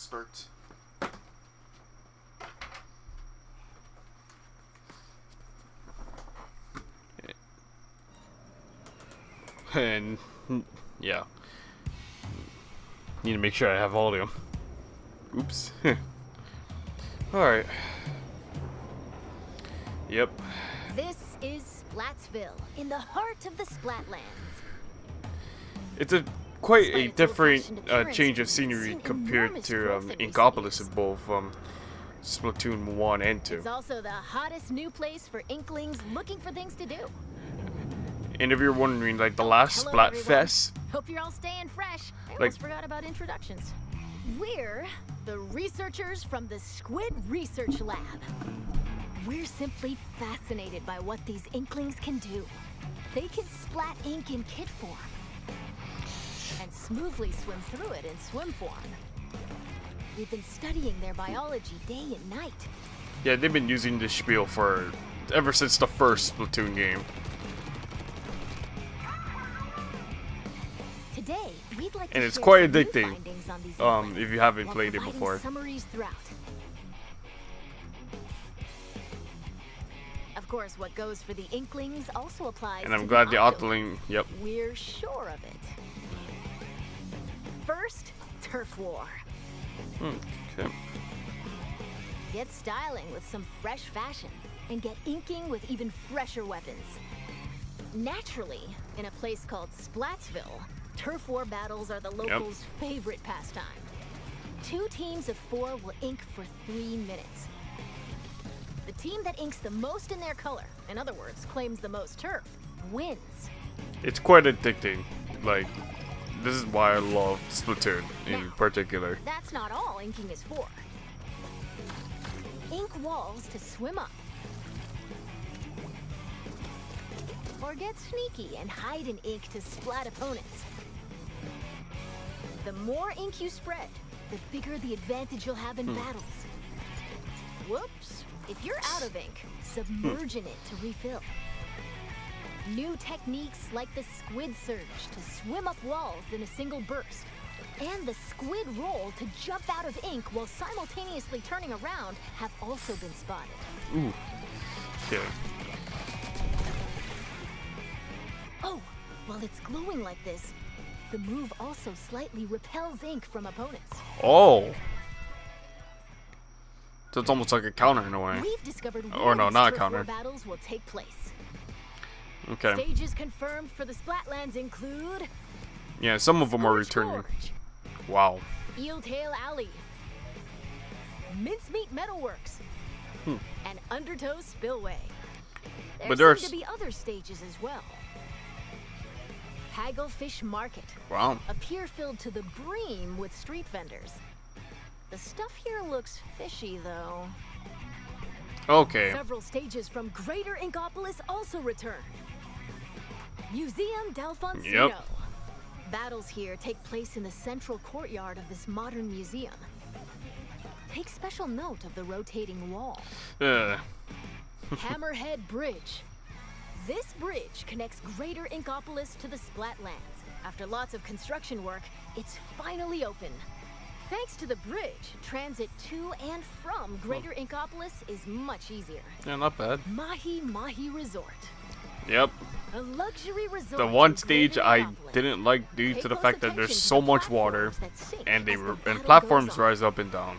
start. And yeah, need to make sure I have volume. Oops. Alright. Yep. This is Splatsville, in the heart of the Splatlands. It's quite a different change of scenery compared to Inkopolis in both Splatoon 1 and 2. It's also the hottest new place for Inklings looking for things to do. And if you're wondering, like the last Splatfest, hope you're all staying fresh. I almost forgot about introductions. We're the researchers from the Squid Research Lab. We're simply fascinated by what these Inklings can do. They can splat ink in kit form and smoothly swim through it in swim form. We've been studying their biology day and night. Yeah, they've been using this spiel for ever since the first Splatoon game. Today, we'd like and to it's share quite some new addicting findings on these Inklings if you haven't while played it providing before. Summaries throughout. Of course, what goes for the Inklings also applies And I'm to glad the Octolings. Octoling, yep. We're sure of it. First, Turf War. Okay. Get styling with some fresh fashion, and get inking with even fresher weapons. Naturally, in a place called Splatsville, turf war battles are the locals' favorite pastime. 2 teams of 4 will ink for 3 minutes. The team that inks the most in their color, in other words, claims the most turf, wins. It's quite addicting. Like, this is why I love Splatoon in particular. That's not all inking is for. Ink walls to swim up. Or get sneaky and hide in ink to splat opponents. The more ink you spread, the bigger the advantage you'll have in battles. Whoops! If you're out of ink, submerge in it to refill. New techniques like the squid surge to swim up walls in a single burst. And the squid roll to jump out of ink while simultaneously turning around have also been spotted. Ooh. Okay. Oh, while it's glowing like this, the move also slightly repels ink from opponents. Oh. So it's almost like a counter in a way. We've discovered Or no, where not a these turf counter. war battles will take place. Okay. Stages confirmed for the Splatlands include Yeah, some of them are Scorch returning. Gorge, Wow. Eeltail Alley, Mincemeat Metalworks, and Undertow Spillway. But There there's- seem to be other stages as well. Hagglefish Market, Wow. a pier filled to the brim with street vendors. The stuff here looks fishy, though. Okay. Several stages from Greater Inkopolis also return. Museum Delfonsino. Yep. Battles here take place in the central courtyard of this modern museum. Take special note of the rotating wall. Hammerhead Bridge. This bridge connects Greater Inkopolis to the Splatlands. After lots of construction work, it's finally open. Thanks to the bridge, transit to and from Greater Inkopolis is much easier. Yeah, not bad. Mahi Mahi Resort. Yep. A luxury resort. The one in stage Greater I Inkopolis. didn't like due Pay to the close fact that attention there's to so the much water platforms that sink and as the battle platforms goes on. rise up and down.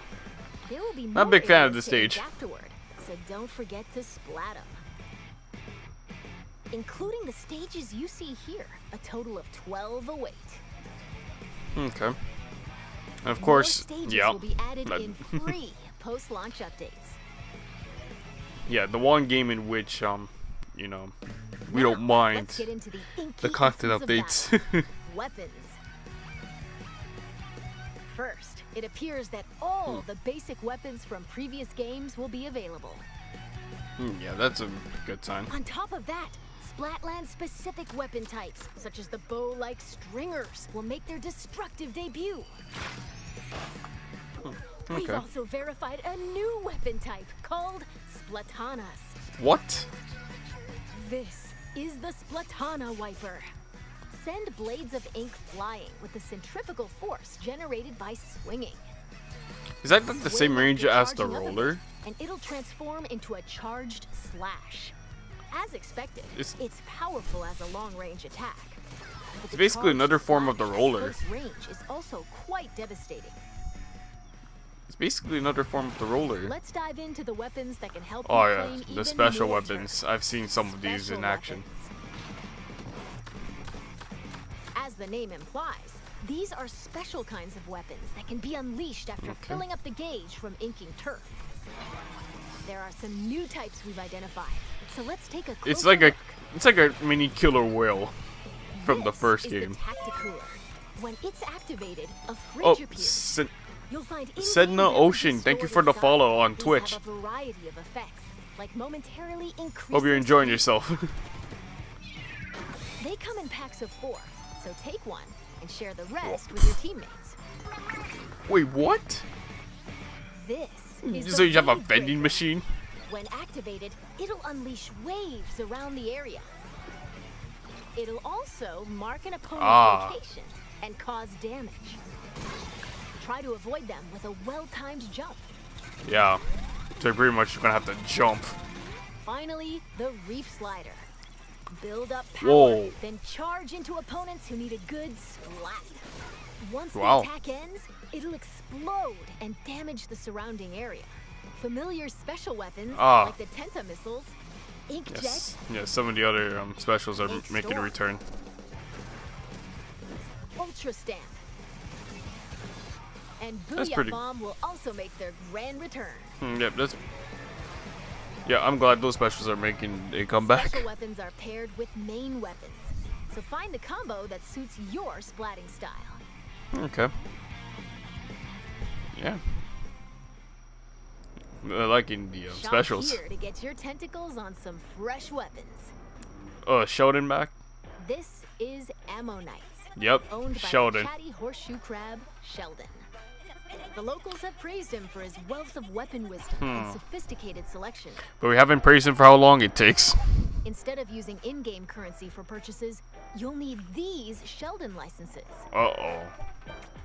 There will be Not a more big fan of areas this to ink stage. afterward, so don't forget to splat 'em. Including the stages you see here, a total of 12 await. Okay. And of More course, stages yeah. will be added But- in free post-launch updates. Yeah, the one game in which you know, we Now, don't mind let's get into the inky the content essence of updates. battle. Weapons. First, it appears that all the basic weapons from previous games will be available. Yeah, that's a good sign. On top of that, Splatland-specific weapon types, such as the bow-like stringers, will make their destructive debut. We've Okay. also verified a new weapon type called Splatanas. What? This is the Splatana Wiper. Send blades of ink flying with the centrifugal force generated by swinging. Is that like the same Wing up range your as the charging up a bit, roller? and it'll transform into a charged slash. As expected, It's powerful as a long-range attack. But the basically charged another form of the slash at roller. close range is also quite devastating. It's basically another form of the roller. Let's dive into the weapons that can help Oh you yeah, claim the even special more weapons. turn. I've seen some of these in Special action. weapons. As the name implies, these are special kinds of weapons that can be unleashed after filling up the gauge from inking turf. There are some new types we've identified, so let's take a closer look. It's like a mini killer whale from the This first is game. The Tacticooler. When it's activated, a fridge Oh, appears. You'll find in-game Sedna beverages Ocean, thank you stored for the inside. follow on These Twitch. have a variety of effects, like momentarily increasing Hope you're enjoying speed. yourself. They come in packs of 4, so take one and share the rest with your teammates. Wait, what? This is So the you have a Wave vending Breaker. machine? When activated, it'll unleash waves around the area. It'll also mark an opponent's location and cause damage. Try to avoid them with a well-timed jump. Yeah. So you're pretty much gonna have to jump. Finally, the Reef Slider. Build up power, Whoa. then charge into opponents who need a good splat. Once Wow. the attack ends, it'll explode and damage the surrounding area. Familiar special weapons like the Tenta missiles, Inkjet, Yes. Yeah, some of the other specials are Ink making a Storm. return. Ultra Stamp, and That's Booyah pretty- Bomb will also make their grand return. Yep, that's... Yeah, I'm glad those specials are making a comeback. Special weapons are paired with main weapons, so find the combo that suits your splatting style. Okay. Yeah. Liking the Shop specials. here to get your tentacles on some fresh weapons. Sheldon back? This is Ammonites, Yep, owned by Sheldon. the chatty horseshoe crab, Sheldon. The locals have praised him for his wealth of weapon wisdom and sophisticated selection. But we haven't praised him for how long it takes. Instead of using in-game currency for purchases, you'll need these Sheldon licenses. Uh-oh.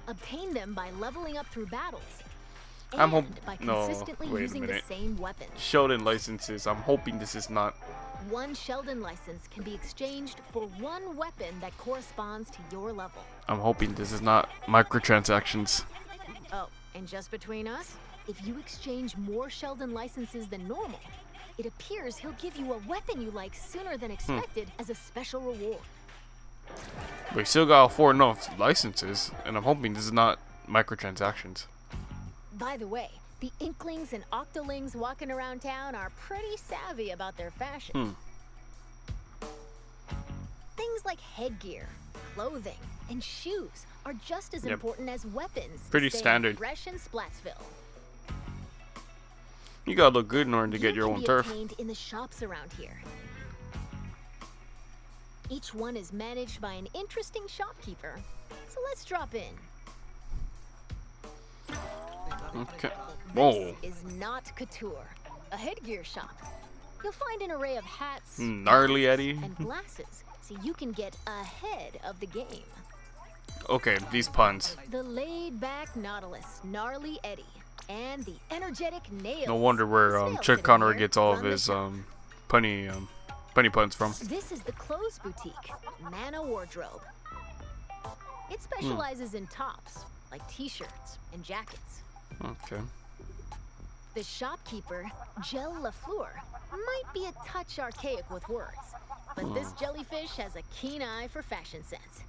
Obtain them by leveling up through battles, I'm and by no, consistently wait a using the minute. same weapon. Sheldon licenses. I'm hoping this is not... One Sheldon license can be exchanged for one weapon that corresponds to your level. I'm hoping this is not microtransactions. Oh, and just between us, if you exchange more Sheldon licenses than normal, it appears he'll give you a weapon you like sooner than expected as a special reward. We still got 4 enough licenses, and I'm hoping this is not microtransactions. By the way, the Inklings and Octolings walking around town are pretty savvy about their fashion. Things like headgear, clothing, and shoes are just as important as weapons. to Pretty staying standard. Fresh in Splatsville. You gotta look good in order to get Gear your can own be turf. obtained in the shops around here. Each one is managed by an interesting shopkeeper. So let's drop in. Okay. Whoa. This is not Couture, a headgear shop. You'll find an array of hats, Gnarly Eddie. and glasses, so you can get ahead of the game. Okay, these puns. The laid-back Nautilus, Gnarly Eddie, and the energetic Nails. No wonder where Snails Chuck sitting Connor here gets all of run the his shop. punny puns from. This is the clothes boutique, Mana Wardrobe. It specializes in tops, like t-shirts and jackets. Okay. The shopkeeper, Gel Lafleur, might be a touch archaic with words, but this jellyfish has a keen eye for fashion sense.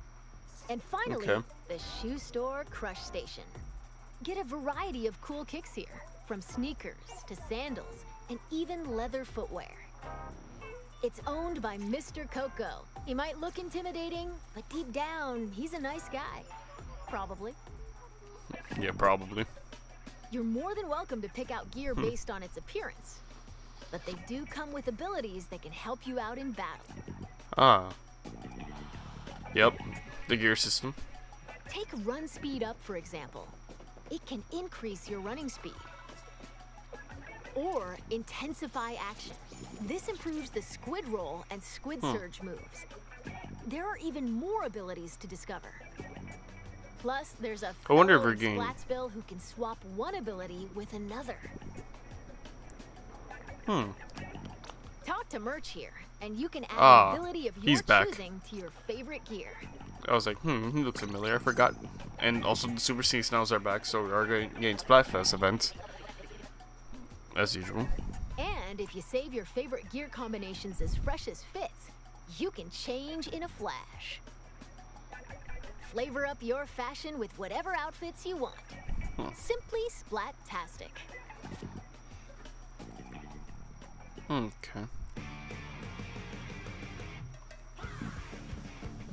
And finally, Okay. the shoe store Crush Station. Get a variety of cool kicks here, from sneakers to sandals and even leather footwear. It's owned by Mr. Coco. He might look intimidating, but deep down, he's a nice guy. Probably. Yeah, probably. You're more than welcome to pick out gear based on its appearance, but they do come with abilities that can help you out in battle. Ah. Yep. The gear system. Take run speed up, for example. It can increase your running speed. Or intensify action. This improves the squid roll and squid surge moves. There are even more abilities to discover. Plus, there's a I wonder if fellow we're getting... Splatsville who can swap one ability with another. Talk to Merch here, and you can add an ability of your choosing to your favorite gear. I was like, he looks familiar. I forgot. And also, the Super Seasonals are back, so we are getting Splatfest events. As usual. And if you save your favorite gear combinations as fresh as fits, you can change in a flash. Flavor up your fashion with whatever outfits you want. Simply Splat-tastic. Okay.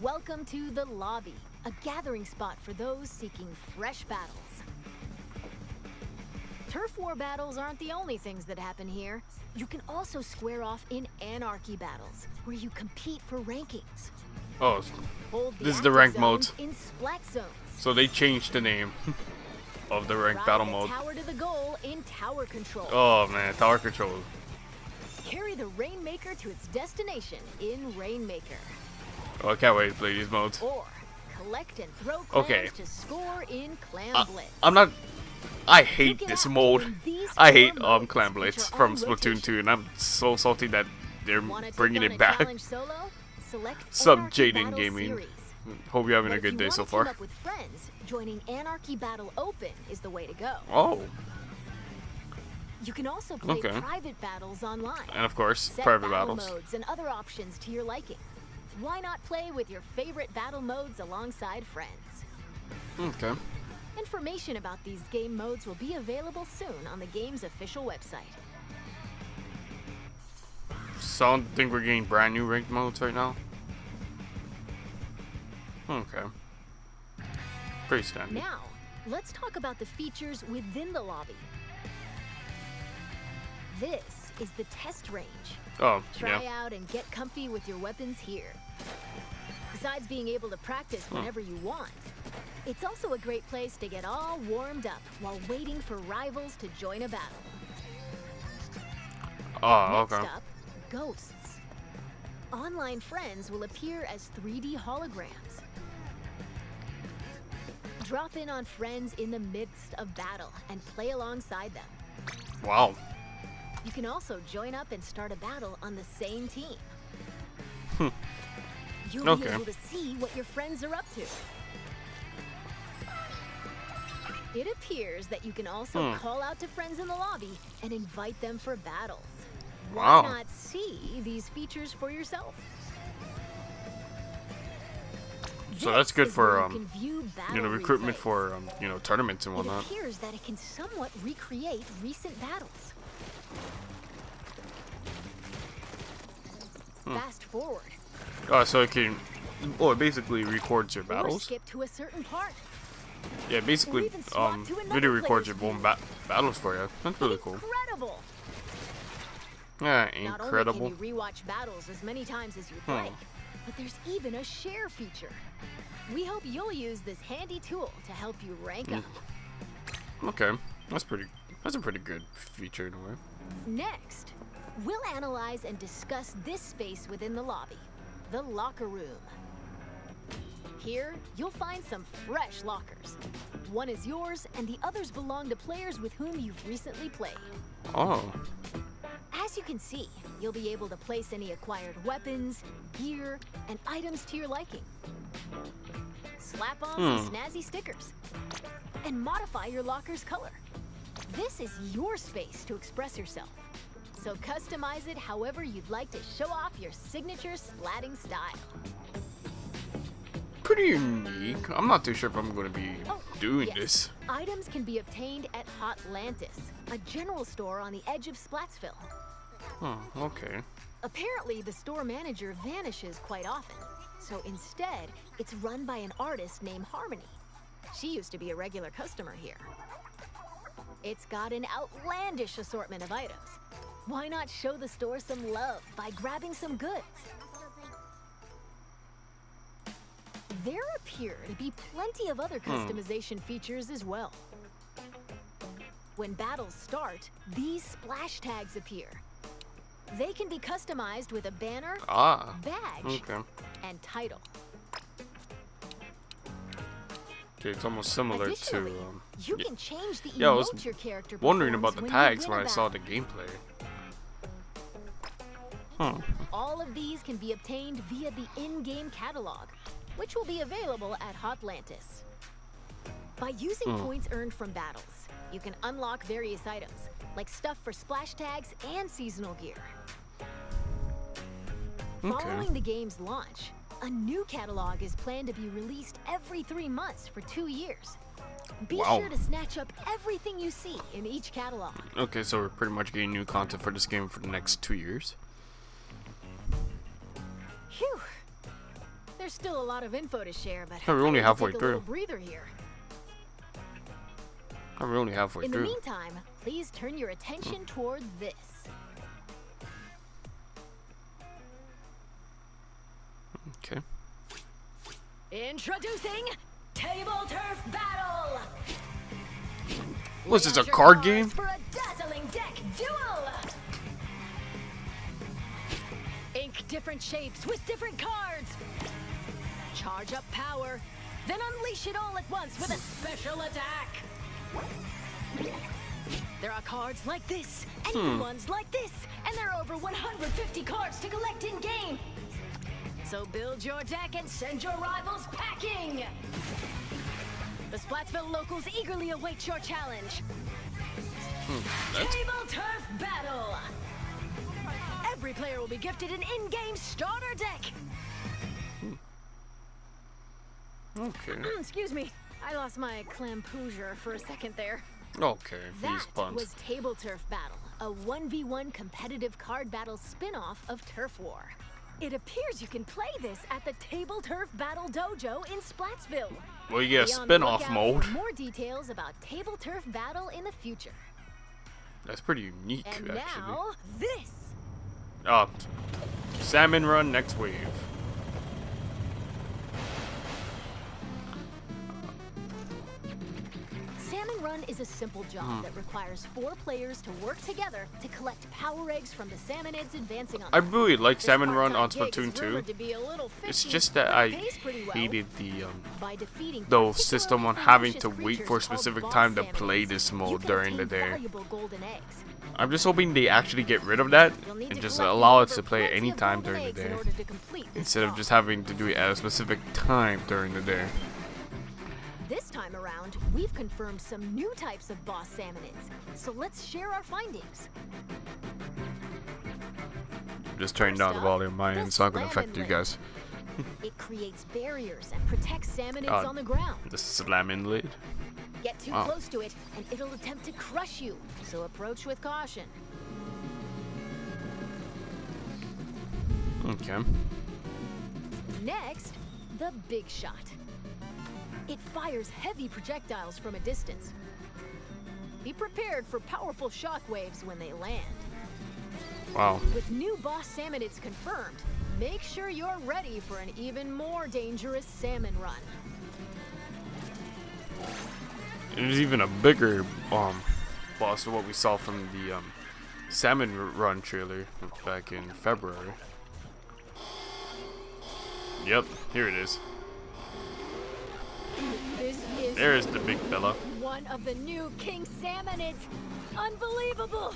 Welcome to the lobby, a gathering spot for those seeking fresh battles. Turf war battles aren't the only things that happen here. You can also square off in anarchy battles, where you compete for rankings. Oh, this is the rank mode. In Splat zones. So they changed the name of the ranked battle mode. Tower to the goal in tower control. Oh man, tower control. Carry the Rainmaker to its destination in Rainmaker. Oh, I can't wait to play these modes. Or collect and throw clams to score in Clam Blitz. I'm not. I hate this mode. I hate Clam Blitz from Splatoon 2, and I'm so salty that they're bringing it back. Sub Jaden Gaming. Series. Hope you're having a good day so far. Up with friends, joining Anarchy Battle Open is the way to go. Oh. You can also play private battles online. And of course, set private battle battles. modes and other options to your liking. Why not play with your favorite battle modes alongside friends? Okay. Information about these game modes will be available soon on the game's official website. So I don't think we're getting brand new ranked modes right now. Okay. Pretty standard. Now, let's talk about the features within the lobby. This is the test range. Oh, Try out and get comfy with your weapons here. Besides being able to practice whenever you want, it's also a great place to get all warmed up while waiting for rivals to join a battle. Oh, Next up, ghosts. Online friends will appear as 3D holograms. Drop in on friends in the midst of battle and play alongside them. Wow. You can also join up and start a battle on the same team. You'll be able to see what your friends are up to. It appears that you can also call out to friends in the lobby and invite them for battles. Why not see these features for yourself? So that's good for recruitment replays. for tournaments and It whatnot. appears that it can somewhat recreate recent battles. Fast forward. So it can. Oh, it basically records your Or battles. skip to a certain part. Yeah, basically, even swap to another video records your player's own battles for you. That's really cool. Incredible. Yeah, Not incredible. only can you rewatch battles as many times as you'd like, but there's even a share feature. We hope you'll use this handy tool to help you rank up. Okay, that's a pretty good feature in a way. Next, we'll analyze and discuss this space within the lobby, the locker room. Here, you'll find some fresh lockers. One is yours, and the others belong to players with whom you've recently played. Oh. As you can see, you'll be able to place any acquired weapons, gear, and items to your liking. Slap on some snazzy stickers, and modify your locker's color. This is your space to express yourself, so customize it however you'd like to show off your signature splatting style. Pretty unique. I'm not too sure if I'm going to be doing this. Items can be obtained at Hotlantis, a general store on the edge of Splatsville. Okay. Apparently, the store manager vanishes quite often, so instead, it's run by an artist named Harmony. She used to be a regular customer here. It's got an outlandish assortment of items. Why not show the store some love by grabbing some goods? There appear to be plenty of other customization features as well. When battles start, these splash tags appear. They can be customized with a banner, badge, and title. Okay, it's almost similar to. You can change the yeah, I was emote your character wondering about the performs tags when when you I win a saw the battle. gameplay. Huh. All of these can be obtained via the in-game catalog, which will be available at Hotlantis. By using points earned from battles, you can unlock various items, like stuff for splash tags and seasonal gear. Following the game's launch, a new catalog is planned to be released every 3 months for 2 years. Be sure to snatch up everything you see in each catalog. Okay, so we're pretty much getting new content for this game for the next 2 years. Phew. There's still a lot of info to share, but we're only halfway take a through. little breather here. We're only halfway In the through. meantime, please turn your attention toward this. Okay. Introducing Table Turf Battle! What's this, a Lay out your card cards game? For a dazzling deck duel! Ink different shapes with different cards. Charge up power, then unleash it all at once with a special attack. There are cards like this, and even ones like this, and there are over 150 cards to collect in game. So build your deck and send your rivals packing. The Splatsville locals eagerly await your challenge. Table Turf Battle. Every player will be gifted an in-game starter deck. Okay. Excuse me, I lost my clampoosier for a second there. Okay, That these puns. was Table Turf Battle, a 1v1 competitive card battle spin-off of Turf War. It appears you can play this at the Table Turf Battle Dojo in Splatsville. Well, you get a Be on the spin-off lookout mode. for more details about Table Turf Battle in the future. That's pretty unique, And actually. now, this. Salmon Run next wave. Salmon Run is a simple job that requires 4 players to work together to collect power eggs from the Salmonids advancing on I them. really like This Salmon Run part-time on gig is Splatoon 2. rumored to be a little It's fishy, just that but I pays pretty well. hated the By defeating the particularly system on having to ferocious wait for a creatures specific called time to boss play salmonids, this you mode can during the obtain day. valuable golden eggs. I'm just hoping they actually get rid of that You'll need and to just collect and allow us deliver to play plenty any of time golden during the eggs in day order to complete this instead of job. just having to do it at a specific time during the day. This time around, we've confirmed some new types of boss salmonids, so let's share our findings. Just turning down the First up, volume on my the end, it's not going to affect Slammin' you guys. It creates barriers and protects salmonids God. on the ground. The slamming lid. Get too Wow. close to it, and it'll attempt to crush you, so approach with caution. Okay. Next, the Big Shot. It fires heavy projectiles from a distance. Be prepared for powerful shockwaves when they land. Wow. With new boss salmonids confirmed, make sure you're ready for an even more dangerous salmon run. There's even a bigger boss than what we saw from the Salmon Run trailer back in February. Yep, here it is. This is There's the big fella. one of the new king salmonids. Unbelievable!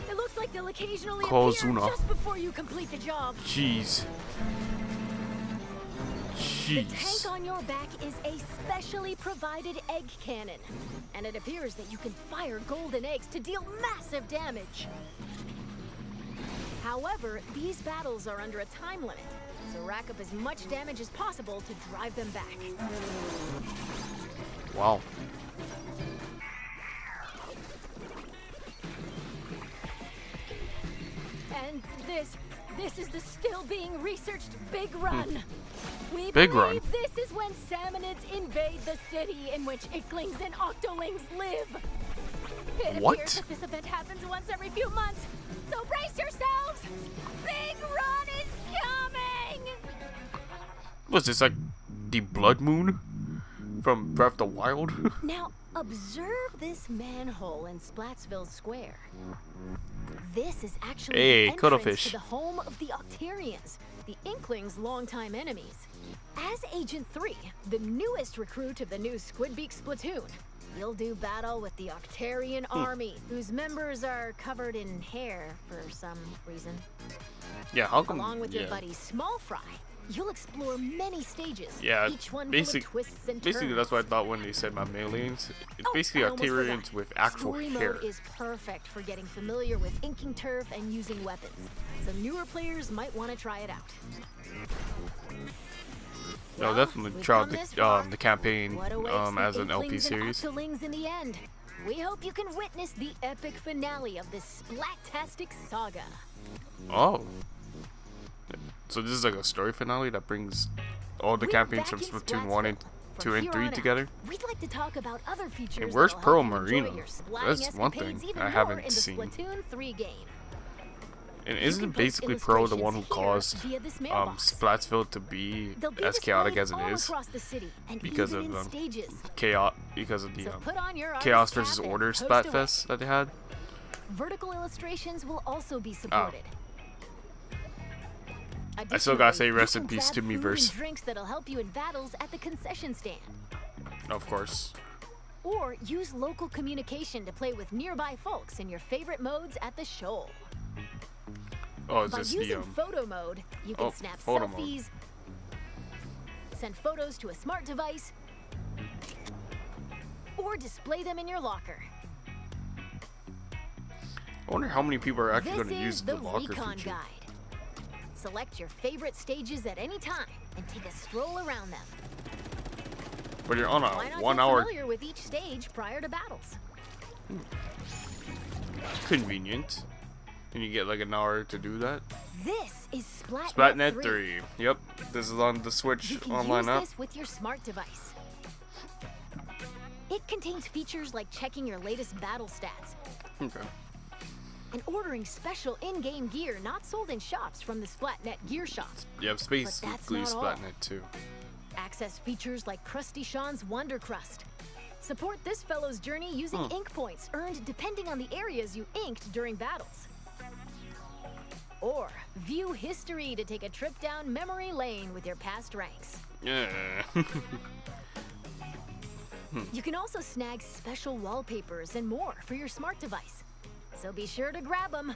It looks like they'll occasionally appear Kozuna. just before you complete the job. Jeez. The tank Jeez. on your back is a specially provided egg cannon, and it appears that you can fire golden eggs to deal massive damage. However, these battles are under a time limit, so rack up as much damage as possible to drive them back. Wow. And this is the still being researched Big Run. We Big believe Run. this is when salmonids invade the city in which icklings and octolings live. It What? appears that this event happens once every few months, so brace yourselves! Big Run is coming! What's this, like the Blood Moon from Breath of the Wild? Now, Observe this manhole in Splatsville Square. This is actually Hey, the entrance cuttlefish. to the home of the Octarians, the Inklings' longtime enemies. As Agent 3, the newest recruit of the new Squidbeak Splatoon, you'll do battle with the Octarian army, whose members are covered in hair for some reason. Yeah, how come? Along with your Yeah, buddy Small Fry, you'll explore many stages, yeah. each one full of twists and Basically, turns. that's what I thought when they said mammalians. It's Oh, basically I almost Octarians forgot. with actual Story hair. mode is perfect for getting familiar with inking turf and using weapons, so newer players might want to try it out. No, Well, definitely we've try come this far. the campaign What awaits the as an LP Inklings and series. Octolings in the end? We hope you can witness the epic finale of this Splat-tastic saga. Oh, so this is like a story finale that brings all the We're campaigns back from in Splatoon 1 and Splatsville. 2 From and here 3 on out, together. We'd like to talk about other features. And where's that'll Pearl help you enjoy Marino? your splatting That's one escapades thing even I more haven't in the seen. Splatoon 3 game. And You isn't can post basically Pearl the one who illustrations caused here via this mailbox. Splatsville to be They'll be as chaotic displayed as it all is across the city, and because even of in stages. chaos, because of the So put on your Chaos artist versus cap and Order post away. Splatfest that they had. Vertical illustrations will also be Oh. supported. I still gotta say Additionally, rest you in can peace grab to food Miiverse. and drinks that'll help you in battles at the concession stand. Of course. Or use local communication to play with nearby folks in your favorite modes at the shoal. Oh, is By this using the photo mode, you can oh, snap photo mode. selfies, send photos to a smart device, or display them in your locker. I wonder how many people are actually This going to use is the the locker Recon feature. Guide. Select your favorite stages at any time and take a stroll around them. But you're on a Why not 1 get hour familiar with each stage prior to battles? convenient. And you get like an hour to do that. This is Splatnet, Splatnet 3. Yep. This is on the Switch You can online use app. this with your smart device. It contains features like checking your latest battle stats Okay. and ordering special in-game gear not sold in shops from the Splatnet gear shops. Yep, that's basically not all. Splatnet 2. Access features like Krusty Sean's Wonder Crust. Support this fellow's journey using ink points earned depending on the areas you inked during battles. Or view history to take a trip down memory lane with your past ranks. Yeah. You can also snag special wallpapers and more for your smart device. So be sure to grab them.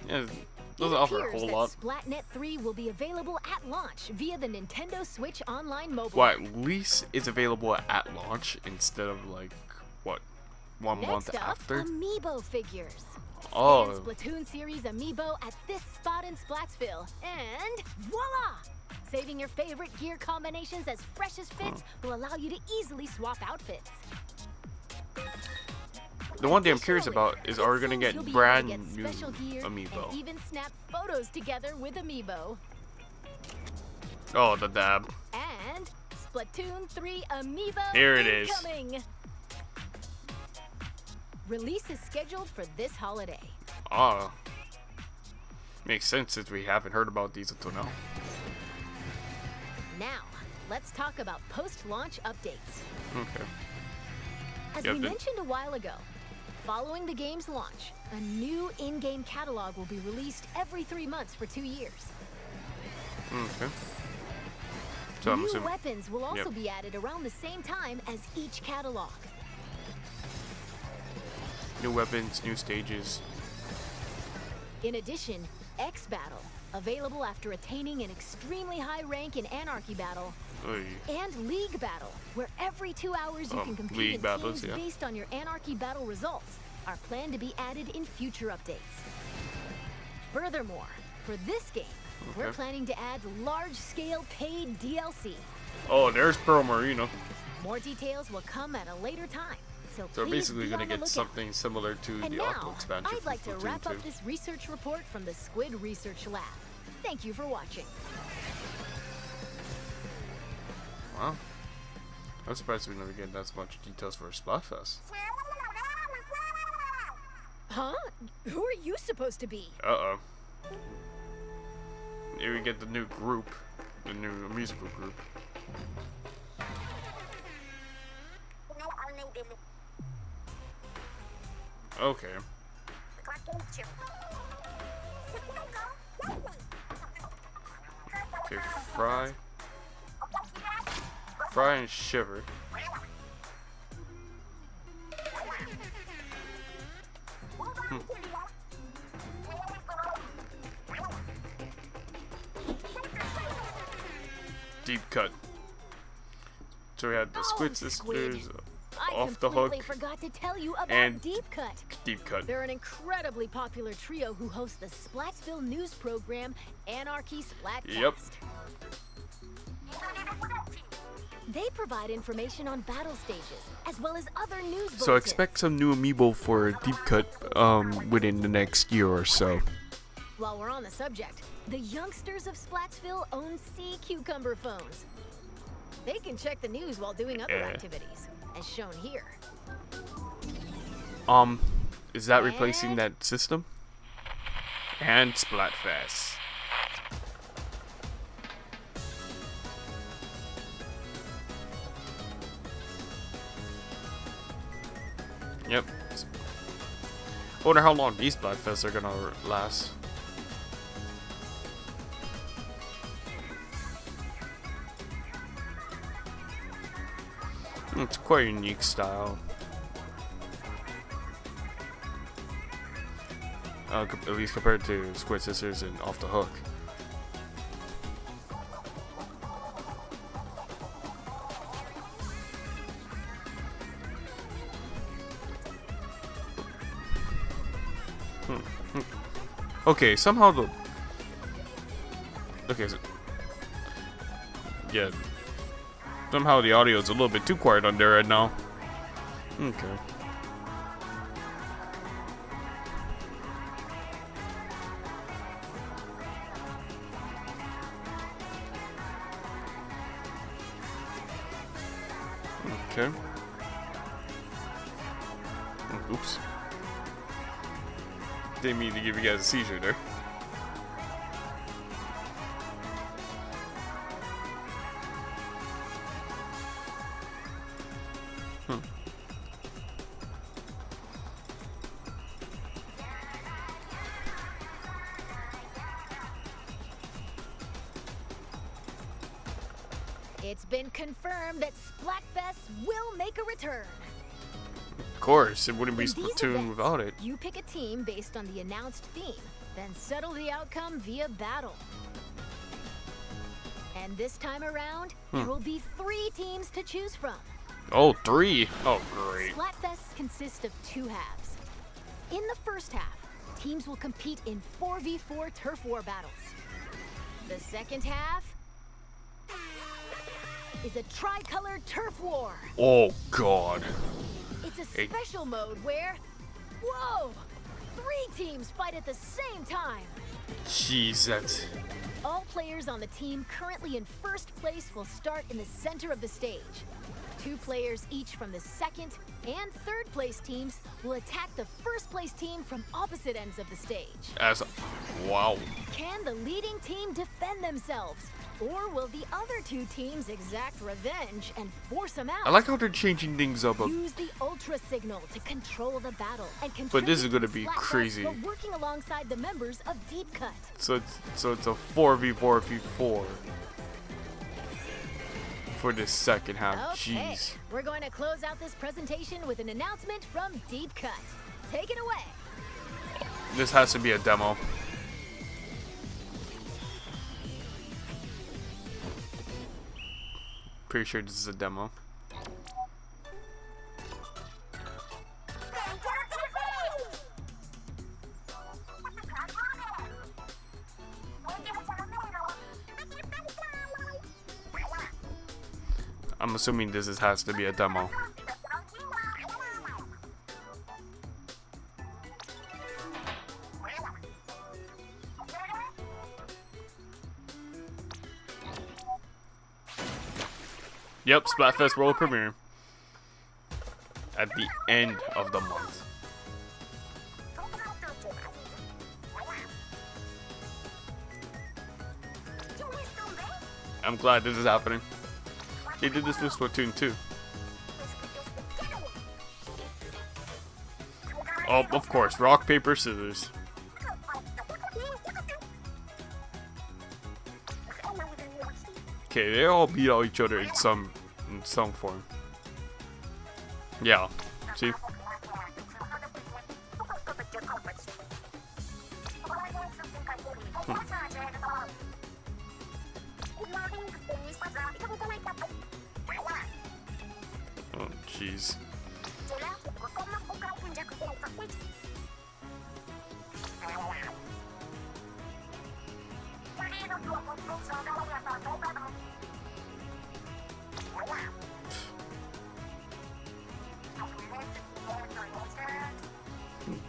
Yeah, It doesn't offer a appears whole that lot. Splatnet 3 will be available at launch via the Nintendo Switch Online mobile. Well, at least it's available at launch instead of like, what, 1 month Next up, after? Amiibo figures. Oh. Scan Splatoon series Amiibo at this spot in Splatsville, and voila! Saving your favorite gear combinations as fresh as fits will allow you to easily swap outfits. The one thing I'm curious about is, are we gonna It seems you'll get be brand able to new get special gear Amiibo? and even snap photos together with Amiibo. Oh, the dab. And Splatoon 3 Amiibo Here it is. incoming! Release is scheduled for this holiday. Ah. Makes sense since we haven't heard about these until now. Now, let's talk about post-launch updates. Okay. As Yep, we then- mentioned a while ago, following the game's launch, a new in-game catalog will be released every 3 months for 2 years. Okay. So I'm New assuming. weapons will also Yep. be added around the same time as each catalog. New weapons, new stages. In addition, X Battle, available after attaining an extremely high rank in Anarchy Battle, Oy. and League Battle, where every 2 hours you can compete League in battles, teams yeah. based on your Anarchy Battle results, are planned to be added in future updates. Furthermore, for this game, we're Okay. planning to add large-scale paid DLC. Oh, there's Pearl Marino. More details will come at a later time, so So we're please basically be gonna on the get lookout. something similar to And the Octo now, expansion I'd like to from wrap Splatoon 2. up this research report from the Squid Research Lab. Thank you for watching. Wow. I'm surprised we never get that much details for Splatfest. Huh? Who are you supposed to be? Uh-oh. Here we get the new group. The new musical group. Okay. Okay, fry. Fry and shiver. Deep cut. So we had the Squid Sisters off the hook. I completely forgot to tell you about and Deep Cut. Deep cut. They're an incredibly popular trio who host the Splatsville news program Anarchy Splatcast. Yep. They provide information on battle stages as well as other news bulletins. So expect some new amiibo for Deep Cut within the next year or so. While we're on the subject, the youngsters of Splatsville own sea cucumber phones. They can check the news while doing other activities, as shown here. Is that replacing that system? And Splatfest. Yep. I wonder how long these Splatfests are gonna last. It's quite a unique style. At least compared to Squid Sisters and Off the Hook. Okay, somehow the... Okay, so... Yeah. Somehow the audio is a little bit too quiet on there right now. Okay. Okay. Oops. Didn't mean to give you guys a seizure there. It's been confirmed that Splatfest will make a return. Of course, it wouldn't be In these Splatoon events, without it. You pick a team based on the announced theme, then settle the outcome via battle. And this time around, there will be 3 teams to choose from. Oh, 3. Oh, great. Splatfests consist of 2 halves. In the first half, teams will compete in 4v4 turf war battles. The second half is a tri-colored turf war. Oh, God. It's a special mode where, whoa, 3 teams fight at the same time. Jeez, that's... All players on the team currently in first place will start in the center of the stage. 2 players each from the second and third place teams will attack the first place team from opposite ends of the stage. Wow. Can the leading team defend themselves? Or will the other 2 teams exact revenge and force them out? I like how they're changing things up. Use the ultra signal to control the battle and But this is going to be crazy. while working alongside the members of Deep Cut. So it's a 4v4v4 for this second half. Okay, Jeez. we're going to close out this presentation with an announcement from Deep Cut. Take it away. This has to be a demo. Pretty sure this is a demo. I'm assuming this has to be a demo. Yep, Splatfest World Premiere at the end of the month. I'm glad this is happening. They did this with Splatoon too. Oh, of course, rock, paper, scissors. Okay, they all beat out each other in some form. Yeah, see? Oh, jeez.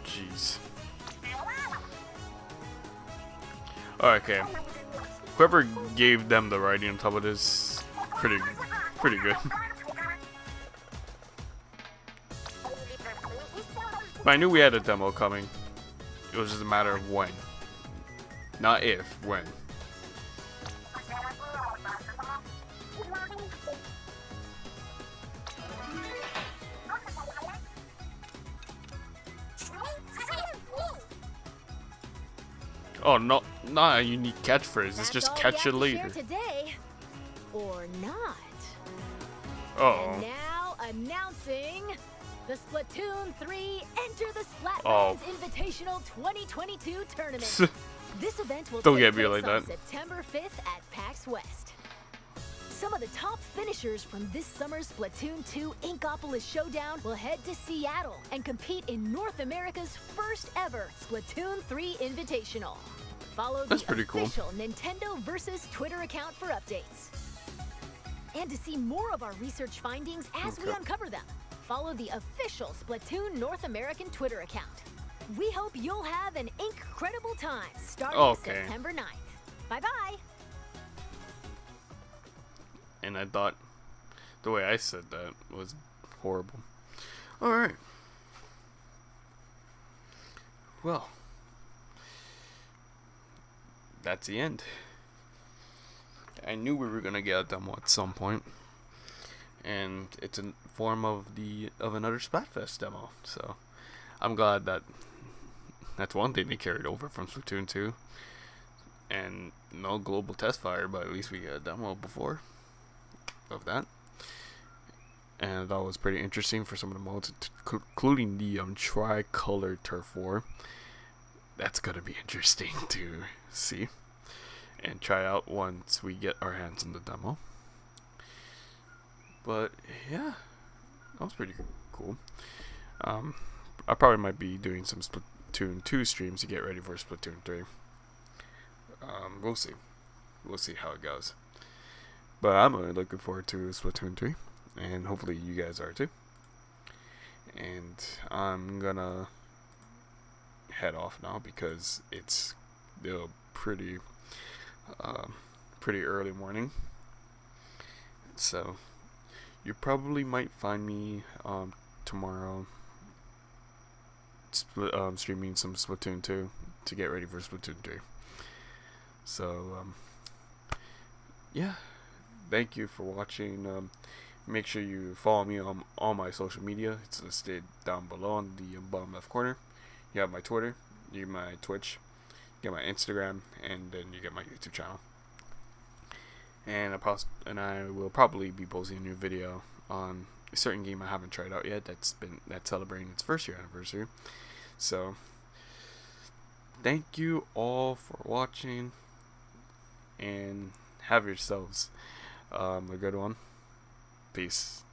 Jeez. Okay. Whoever gave them the writing on top of this, pretty good. But I knew we had a demo coming. It was just a matter of when. Not if, when. Oh, no, not a unique catchphrase. It's just catch it later. Today, or not. Uh-oh. And now announcing the Splatoon 3 Enter the Splatlands Invitational 2022 tournament. This event will Don't take get me place like on that. September 5th at PAX West. Some of the top finishers from this summer's Splatoon 2 Inkopolis Showdown will head to Seattle and compete in North America's first ever Splatoon 3 Invitational. Follow the official Nintendo Versus Twitter account for updates. And to see more of our research findings as we uncover them, follow the official Splatoon North American Twitter account. We hope you'll have an incredible time starting September 9th. Bye-bye! And I thought the way I said that was horrible. Alright. Well, that's the end. I knew we were gonna get a demo at some point, and it's in form of another Splatfest demo. So I'm glad that that's one thing they carried over from Splatoon 2, and no Global Testfire, but at least we got a demo before of that, and that was pretty interesting for some of the modes, including the tricolor turf war. That's gonna be interesting to see and try out once we get our hands on the demo. But yeah, that was pretty cool. I probably might be doing some Splatoon 2 streams to get ready for Splatoon 3. We'll see how it goes. But I'm really looking forward to Splatoon 3, and hopefully you guys are too. And I'm gonna head off now because it's pretty early morning. So you probably might find me tomorrow streaming some Splatoon 2 to get ready for Splatoon 3. So yeah. Thank you for watching. Make sure you follow me on all my social media. It's listed down below on the bottom left corner. You have my Twitter, you have my Twitch, you get my Instagram, and then you get my YouTube channel. And I will probably be posting a new video on a certain game I haven't tried out yet that's celebrating its first year anniversary. So thank you all for watching, and have yourselves a good one. Peace.